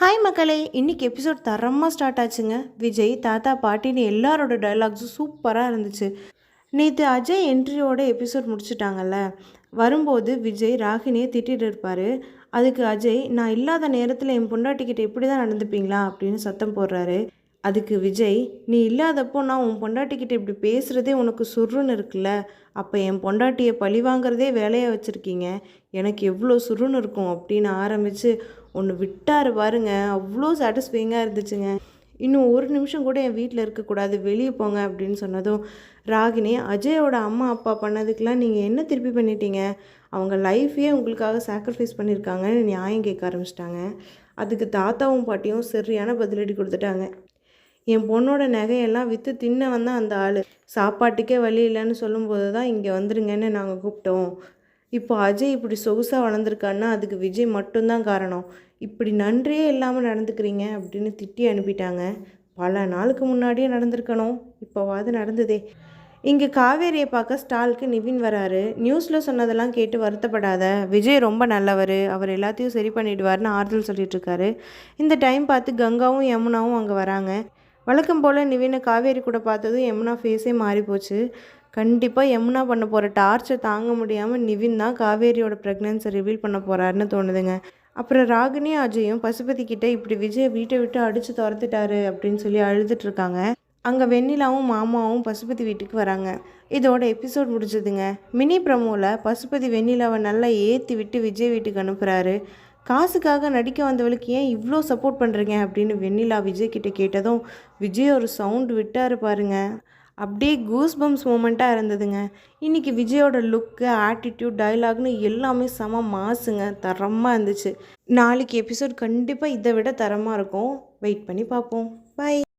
Hi மக்களே, இன்னைக்கு episode தரமாக ஸ்டார்ட் ஆச்சுங்க. விஜய் தாத்தா பாட்டின்னு எல்லாரோட டயலாக்ஸும் சூப்பராக இருந்துச்சு. நேற்று அஜய் என்ட்ரியோட எபிசோட் முடிச்சுட்டாங்கல்ல. வரும்போது விஜய் ராகினியை திட்டிகிட்டு இருப்பார். அதுக்கு அஜய், நான் இல்லாத நேரத்தில் என் பொண்டாட்டிக்கிட்ட இப்படி தான் நடந்துப்பீங்களா அப்படின்னு சத்தம் போடுறாரு. அதுக்கு விஜய், நீ இல்லாதப்போ நான் உன் பொண்டாட்டிக்கிட்ட இப்படி பேசுகிறதே உனக்கு சுருன்னு இருக்குல்ல, அப்போ என் பொண்டாட்டியை பழி வாங்குறதே வேலையாக வச்சுருக்கீங்க, எனக்கு எவ்வளோ சுருன்னு இருக்கும் அப்படின்னு ஆரம்பித்து ஒன்று விட்டார் பாருங்க. அவ்வளோ சாட்டிஸ்ஃபைங்காக இருந்துச்சுங்க. இன்னும் ஒரு நிமிஷம் கூட என் வீட்டில் இருக்கக்கூடாது, வெளியே போங்க அப்படின்னு சொன்னதும் ராகினி, அஜயோட அம்மா அப்பா பண்ணதுக்கெலாம் நீங்கள் என்ன திருப்பி பண்ணிட்டீங்க, அவங்க லைஃப்பையே உங்களுக்காக சாக்ரிஃபைஸ் பண்ணியிருக்காங்கன்னு நியாயம் கேட்க ஆரம்பிச்சிட்டாங்க. அதுக்கு தாத்தாவும் பாட்டியும் சரியான பதிலடி கொடுத்துட்டாங்க. என் பொண்ணோட நகையெல்லாம் விற்று தின்ன வந்தால் அந்த ஆள் சாப்பாட்டுக்கே வழி இல்லைன்னு சொல்லும்போது தான் இங்கே வந்துருங்கன்னு நாங்கள் கூப்பிட்டோம். இப்போ அஜய் இப்படி சொகுசாக வளர்ந்துருக்கான்னா அதுக்கு விஜய் மட்டும்தான் காரணம். இப்படி நன்றியே இல்லாமல் நடந்துக்கிறீங்க அப்படின்னு திட்டி அனுப்பிட்டாங்க. பல நாளுக்கு முன்னாடியே நடந்திருக்கணும், இப்போவாது நடந்ததே. இங்கே காவேரியை பார்க்க ஸ்டாலுக்கு நிவின் வராரு. நியூஸில் சொன்னதெல்லாம் கேட்டு வருத்தப்படாத, விஜய் ரொம்ப நல்லவர், அவர் எல்லாத்தையும் சரி பண்ணிவிடுவார்னு ஆறுதல் சொல்லிட்டுருக்காரு. இந்த டைம் பார்த்து கங்காவும் யமுனாவும் அங்கே வராங்க. வழக்கம் போல் நிவினை காவேரி கூட பார்த்ததும் யமுனா ஃபேஸே மாறி போச்சு. கண்டிப்பாக யமுனா பண்ண போகிற டார்ச்சர் தாங்க முடியாமல் நிவின் தான் காவேரியோட ப்ரெக்னன்ஸை ரிவீல் பண்ண போகிறாருன்னு தோணுதுங்க. அப்புறம் ராகினியும் அஜயும் பசுபதி கிட்டே இப்படி விஜயை வீட்டை விட்டு அடித்து துரத்துட்டாரு அப்படின்னு சொல்லி அழுதுட்ருக்காங்க. அங்கே வெண்ணிலாவும் மாமாவும் பசுபதி வீட்டுக்கு வராங்க. இதோட எபிசோட் முடிஞ்சதுங்க. மினி ப்ரமோவில் பசுபதி வெண்ணிலாவை நல்லா ஏற்றி விட்டு விஜய் வீட்டுக்கு அனுப்புகிறாரு. காசுக்காக நடிக்க வந்தவளுக்கு ஏன் இவ்வளோ சப்போர்ட் பண்ணுறீங்க அப்படின்னு வெண்ணிலா விஜய் கிட்டே கேட்டதும் விஜய் ஒரு சவுண்டு விட்டார் பாருங்க. அப்படியே கூஸ் பம்ஸ் மூமெண்ட்டாக இருந்ததுங்க. இன்றைக்கி விஜயோட லுக்கு, ஆட்டிடியூட், டைலாக்னு எல்லாமே செம மாசுங்க, தரமாக இருந்துச்சு. நாளைக்கு எபிசோட் கண்டிப்பாக இதை விட தரமாக இருக்கும். வெயிட் பண்ணி பார்ப்போம். பை.